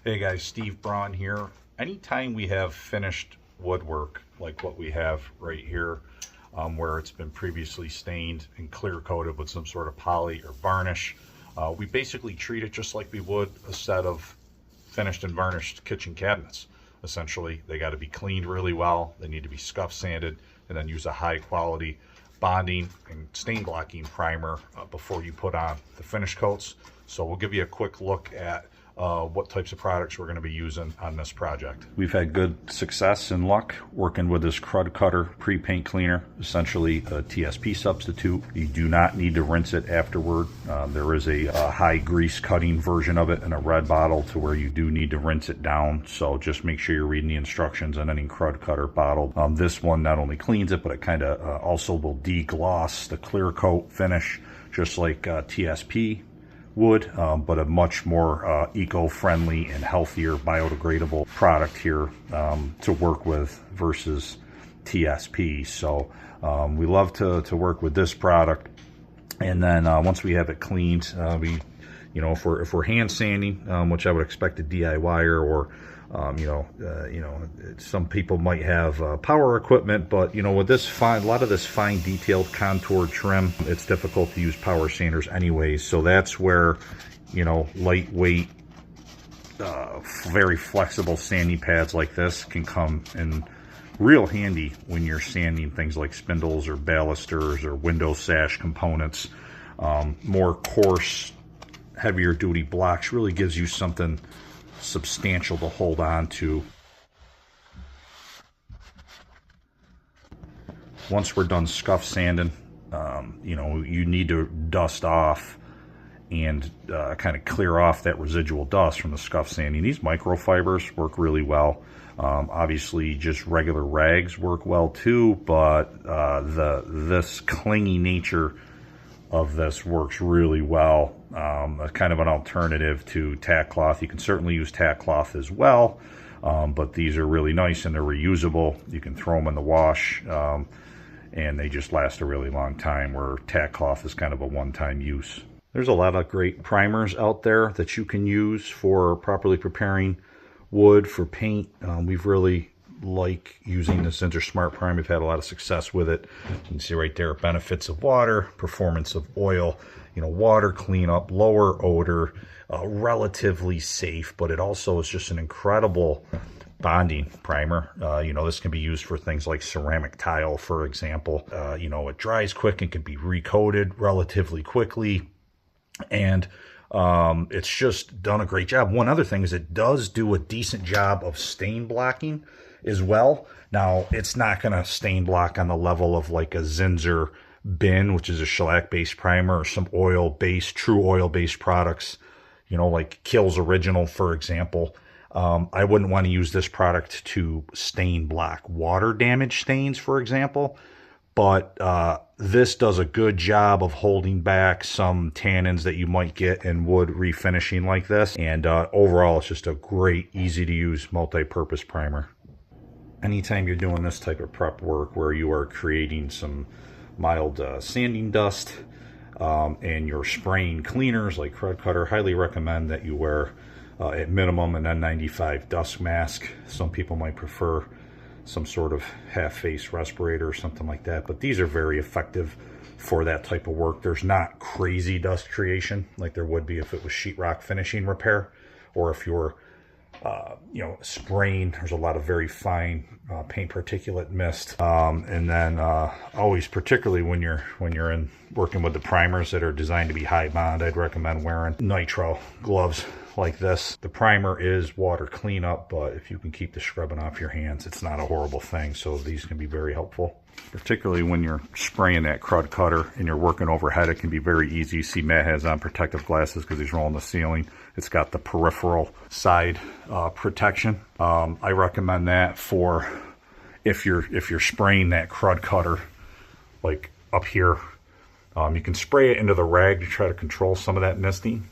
Hey guys, Steve Braun here. Anytime we have finished woodwork like what we have right here, where it's been previously stained and clear coated with some sort of poly or varnish, we basically treat it just like we would a set of finished and varnished kitchen cabinets. Essentially, they got to be cleaned really well, they need to be scuff sanded, and then use a high quality bonding and stain blocking primer before you put on the finish coats. So we'll give you a quick look at what types of products we're going to be using on this project. We've had good success and luck working with this Crud Cutter pre-paint cleaner, essentially a TSP substitute. You do not need to rinse it afterward. There is a high grease cutting version of it in a red bottle to where you do need to rinse it down. So just make sure you're reading the instructions on any Crud Cutter bottle. This one not only cleans it, but it kind of also will degloss the clear coat finish, just like TSP would, but a much more eco-friendly and healthier biodegradable product here to work with versus TSP. So we love to work with this product. And then once we have it cleaned, if we're hand sanding, which I would expect a DIYer or some people might have power equipment, but with this a lot of this fine detailed contour trim, it's difficult to use power sanders anyways. So that's where lightweight, very flexible sanding pads like this can come in real handy when you're sanding things like spindles or balusters or window sash components. More coarse, heavier duty blocks really gives you something substantial to hold on to. Once we're done scuff sanding, you need to dust off and kind of clear off that residual dust from the scuff sanding. These microfibers work really well. Obviously just regular rags work well too, but this clingy nature of this works really well. Kind of an alternative to tack cloth. You can certainly use tack cloth as well, but these are really nice and they're reusable. You can throw them in the wash and they just last a really long time, where tack cloth is kind of a one-time use. There's a lot of great primers out there that you can use for properly preparing wood for paint. We've really like using the Zinsser Smart Prime. We've had a lot of success with it. You can see right there, benefits of water, performance of oil, water cleanup, lower odor, relatively safe, but it also is just an incredible bonding primer. This can be used for things like ceramic tile, for example. It dries quick and can be recoated relatively quickly, and it's just done a great job. One other thing is it does do a decent job of stain blocking as well. Now, it's not going to stain block on the level of like a Zinsser bin, which is a shellac-based primer, or some oil-based, true oil-based products, like Kills Original, for example. I wouldn't want to use this product to stain block water damage stains, for example, but this does a good job of holding back some tannins that you might get in wood refinishing like this. And overall, it's just a great, easy-to-use, multi-purpose primer. Anytime you're doing this type of prep work where you are creating some mild sanding dust and you're spraying cleaners like Crud Cutter, highly recommend that you wear at minimum an N95 dust mask. Some people might prefer some sort of half-face respirator or something like that, but these are very effective for that type of work. There's not crazy dust creation like there would be if it was sheetrock finishing repair, or if you're spraying. There's a lot of very fine paint particulate mist, and then always, particularly when you're in working with the primers that are designed to be high bond, I'd recommend wearing nitrile gloves like this. The primer is water cleanup, but if you can keep the scrubbing off your hands, it's not a horrible thing. So these can be very helpful, particularly when you're spraying that Crud Cutter and you're working overhead. It can be very easy. You see Matt has on protective glasses because he's rolling the ceiling. It's got the peripheral side protection. I recommend that for if you're spraying that Crud Cutter like up here. You can spray it into the rag to try to control some of that misting.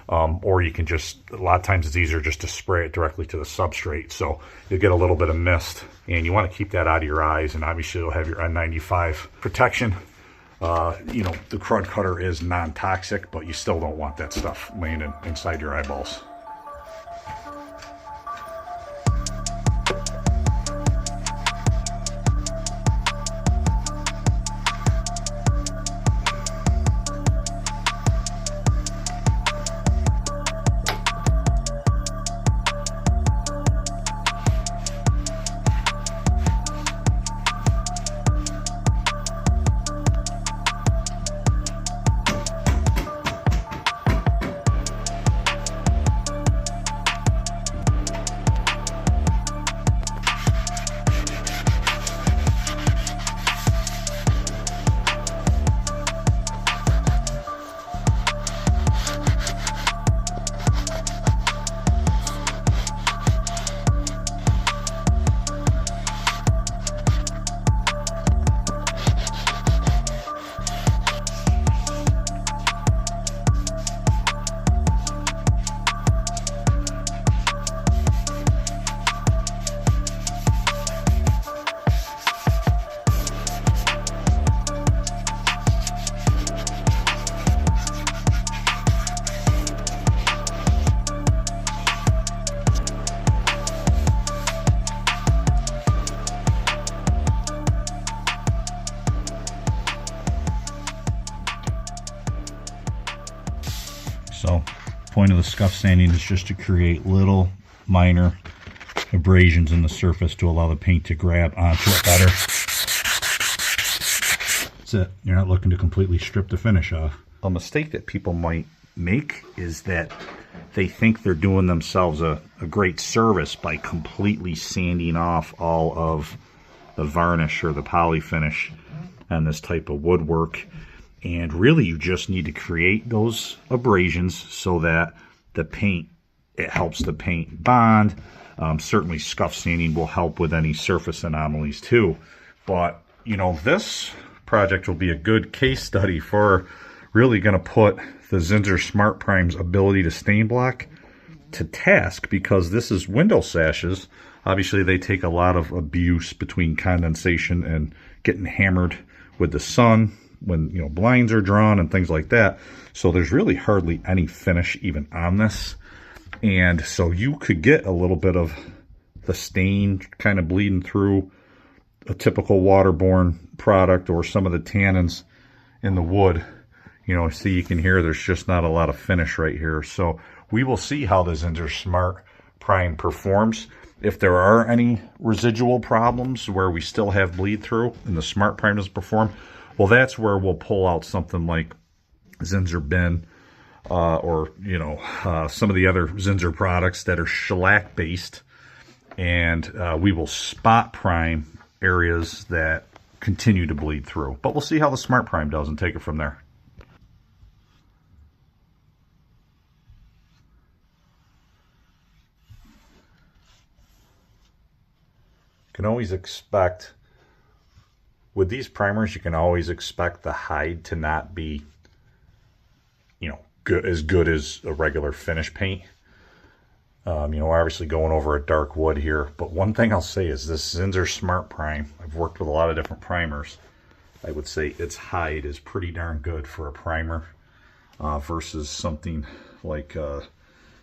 Or you can just, a lot of times it's easier just to spray it directly to the substrate. So you'll get a little bit of mist, and you want to keep that out of your eyes. And obviously you'll have your N95 protection. The Crud Cutter is non-toxic, but you still don't want that stuff laying inside your eyeballs. point of the scuff sanding is just to create little minor abrasions in the surface to allow the paint to grab onto it better. That's it. You're not looking to completely strip the finish off. A mistake that people might make is that they think they're doing themselves a great service by completely sanding off all of the varnish or the poly finish on this type of woodwork. And really you just need to create those abrasions so that the paint, it helps the paint bond. Certainly scuff sanding will help with any surface anomalies too. But, you know, this project will be a good case study for really going to put the Zinsser Smart Prime's ability to stain block to task, because this is window sashes. Obviously, they take a lot of abuse between condensation and getting hammered with the sun when, you know, blinds are drawn and things like that. So there's really hardly any finish even on this. And so you could get a little bit of the stain kind of bleeding through a typical waterborne product or some of the tannins in the wood. You know, see, you can hear there's just not a lot of finish right here. So we will see how the Zinsser Smart Prime performs. If there are any residual problems where we still have bleed through and the Smart Prime doesn't perform, well, that's where we'll pull out something like Zinsser Bin or, you know, some of the other Zinsser products that are shellac based, and we will spot prime areas that continue to bleed through. But we'll see how the Smart Prime does and take it from there. You can always expect, with these primers, you can always expect the hide to not be, you know, good as a regular finish paint. You know, obviously going over a dark wood here, but one thing I'll say is this Zinsser Smart Prime, I've worked with a lot of different primers. I would say its hide is pretty darn good for a primer versus something like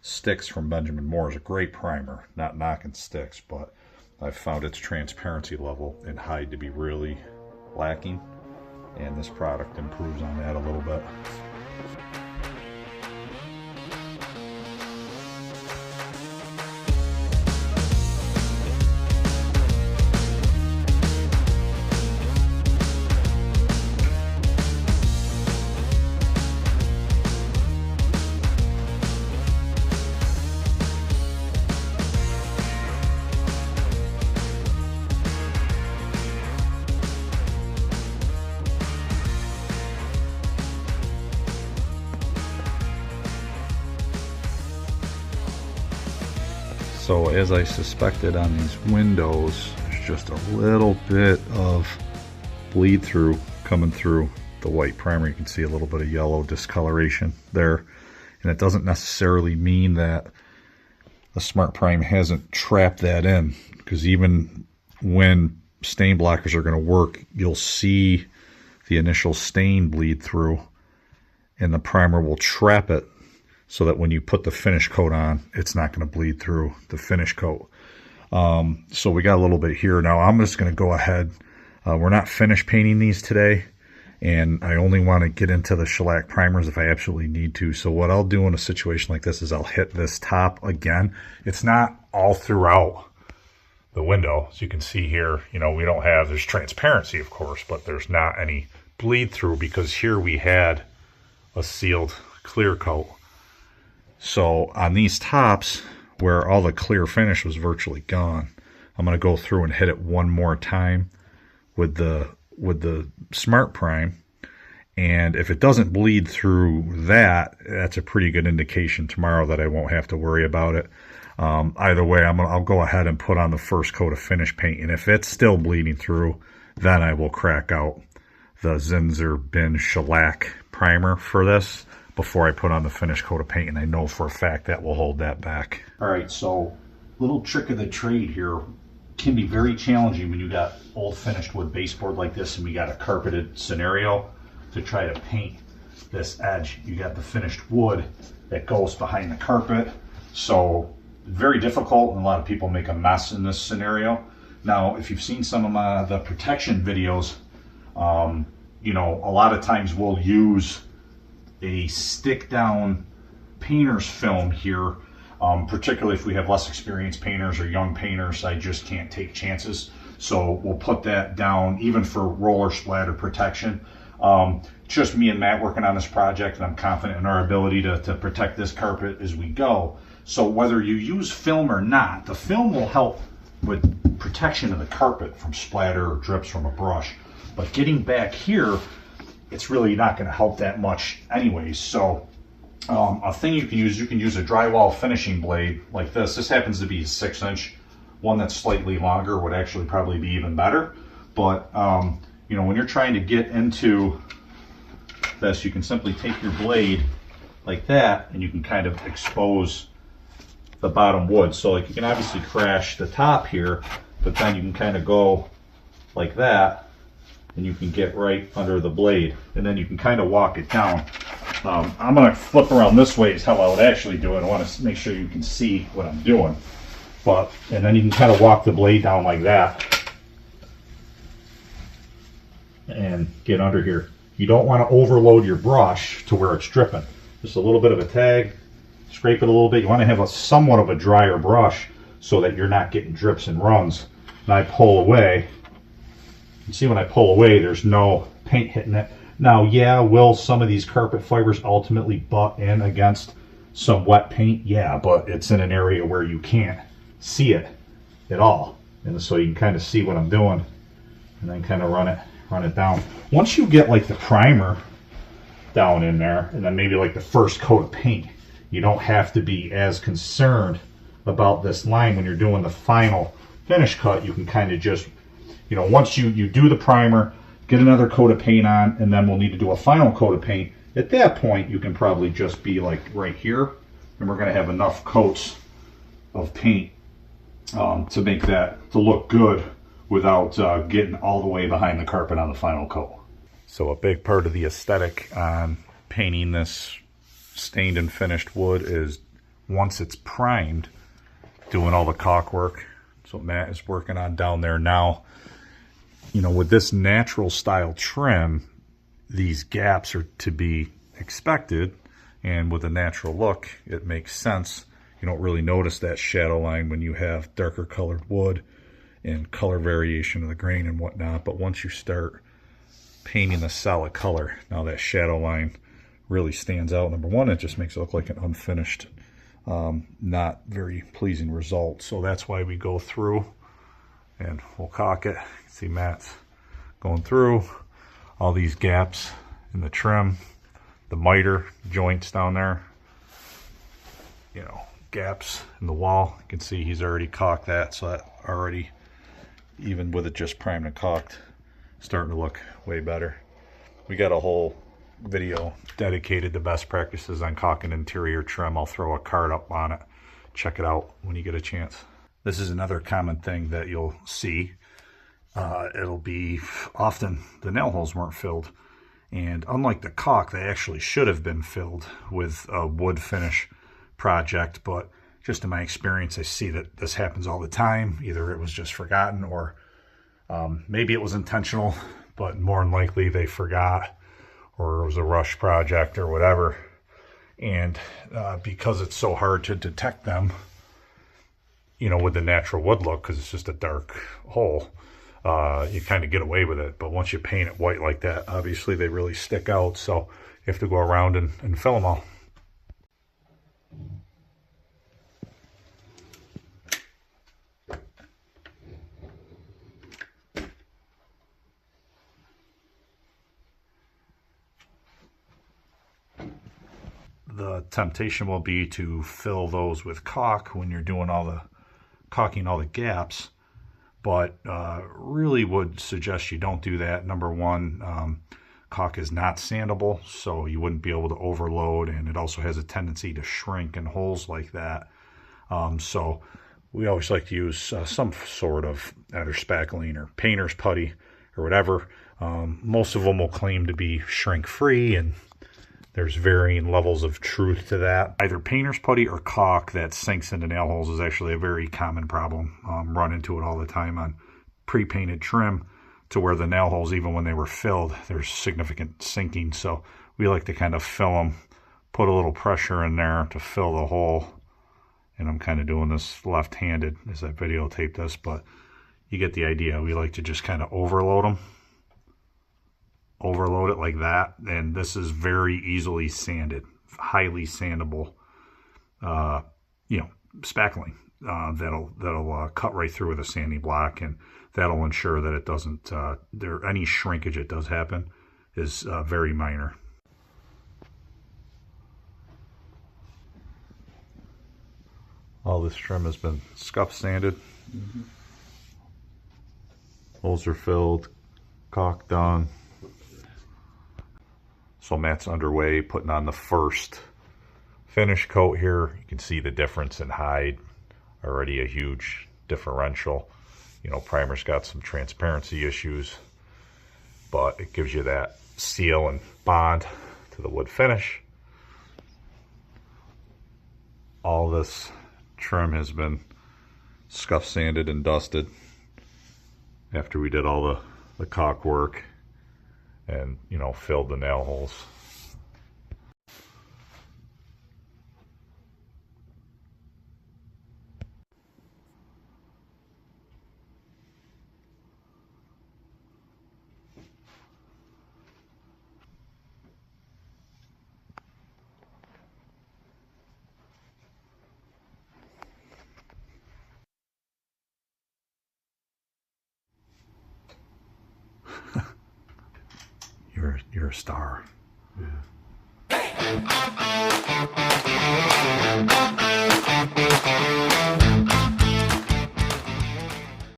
Sticks from Benjamin Moore is a great primer, not knocking Sticks, but I've found its transparency level and hide to be really lacking, and this product improves on that a little bit. So as I suspected on these windows, there's just a little bit of bleed through coming through the white primer. You can see a little bit of yellow discoloration there. And it doesn't necessarily mean that the Smart Prime hasn't trapped that in, because even when stain blockers are going to work, you'll see the initial stain bleed through and the primer will trap it, so that when you put the finish coat on, it's not going to bleed through the finish coat. So we got a little bit here. Now I'm just going to go ahead. We're not finish painting these today, and I only want to get into the shellac primers if I absolutely need to. So what I'll do in a situation like this is I'll hit this top again. It's not all throughout the window. As you can see here, you know, we don't have, there's transparency of course, but there's not any bleed through because here we had a sealed clear coat. So on these tops where all the clear finish was virtually gone, I'm going to go through and hit it one more time with the Smart Prime, and if it doesn't bleed through that, that's a pretty good indication tomorrow that I won't have to worry about it. Either way, I'll go ahead and put on the first coat of finish paint, and if it's still bleeding through, then I will crack out the Zinsser Bin Shellac primer for this before I put on the finish coat of paint, and I know for a fact that will hold that back. All right, so little trick of the trade here, can be very challenging when you got old finished wood baseboard like this and we got a carpeted scenario to try to paint this edge. You got the finished wood that goes behind the carpet, so very difficult, and a lot of people make a mess in this scenario. Now, if you've seen some of the protection videos, you know, a lot of times we'll use a stick down painter's film here, particularly if we have less experienced painters or young painters. I just can't take chances. So we'll put that down even for roller splatter protection. Just me and Matt working on this project, and I'm confident in our ability to protect this carpet as we go. So whether you use film or not, the film will help with protection of the carpet from splatter or drips from a brush. But getting back here, it's really not going to help that much anyways. So a thing you can use a drywall finishing blade like this. This happens to be a 6-inch. One that's slightly longer would actually probably be even better. But you know, when you're trying to get into this, you can simply take your blade like that, and you can kind of expose the bottom wood. So like, you can obviously crash the top here, but then you can kind of go like that, and you can get right under the blade, and then you can kind of walk it down. I'm going to flip around this way is how I would actually do it. I want to make sure you can see what I'm doing. And then you can kind of walk the blade down like that and get under here. You don't want to overload your brush to where it's dripping. Just a little bit of a tag, scrape it a little bit. You want to have somewhat of a drier brush so that you're not getting drips and runs. And I pull away. You see when I pull away, there's no paint hitting it. Now, yeah, will some of these carpet fibers ultimately butt in against some wet paint? Yeah, but it's in an area where you can't see it at all. And so you can kind of see what I'm doing, and then kind of run it down. Once you get like the primer down in there, and then maybe like the first coat of paint, you don't have to be as concerned about this line when you're doing the final finish cut. You can kind of just, you know, once you do the primer, get another coat of paint on, and then we'll need to do a final coat of paint. At that point, you can probably just be like right here, and we're going to have enough coats of paint to make that to look good without getting all the way behind the carpet on the final coat. So a big part of the aesthetic on painting this stained and finished wood is once it's primed, doing all the caulk work. That's what Matt is working on down there now. You know, with this natural style trim, these gaps are to be expected, and with a natural look, it makes sense. You don't really notice that shadow line when you have darker colored wood and color variation of the grain and whatnot, but once you start painting a solid color, now that shadow line really stands out. Number one, it just makes it look like an unfinished, not very pleasing result. So that's why we go through and we'll caulk it. See Matt's going through all these gaps in the trim, the miter joints down there, you know, gaps in the wall. You can see he's already caulked that, so that already, even with it just primed and caulked, starting to look way better. We got a whole video dedicated to best practices on caulking interior trim. I'll throw a card up on it. Check it out when you get a chance. This is another common thing that you'll see. It'll be often the nail holes weren't filled, and unlike the caulk, they actually should have been filled with a wood finish project, but just in my experience, I see that this happens all the time. Either it was just forgotten, or maybe it was intentional, but more than likely they forgot, or it was a rush project or whatever. And because it's so hard to detect them, you know, with the natural wood look, because it's just a dark hole, you kind of get away with it. But once you paint it white like that, obviously they really stick out, so you have to go around and fill them all. The temptation will be to fill those with caulk when you're doing all the caulking all the gaps, but really would suggest you don't do that. Number one, caulk is not sandable, so you wouldn't be able to overload, and it also has a tendency to shrink in holes like that. So we always like to use some sort of either spackling or painter's putty or whatever. Most of them will claim to be shrink-free, and there's varying levels of truth to that. Either painter's putty or caulk that sinks into nail holes is actually a very common problem. Run into it all the time on pre-painted trim, to where the nail holes, even when they were filled, there's significant sinking. So we like to kind of fill them, put a little pressure in there to fill the hole. And I'm kind of doing this left-handed as I videotape this, but you get the idea. We like to just kind of overload them. Overload it like that. And this is very easily sanded, highly sandable, you know, spackling. That'll cut right through with a sanding block, and that'll ensure that it doesn't, any shrinkage that does happen is very minor. All this trim has been scuff sanded. Holes are filled, caulk done. So Matt's underway putting on the first finish coat here. You can see the difference in hide, already a huge differential. You know, primer's got some transparency issues, but it gives you that seal and bond to the wood finish. All this trim has been scuff sanded and dusted after we did all the caulk work and, you know, filled the nail holes. You're a star. Yeah.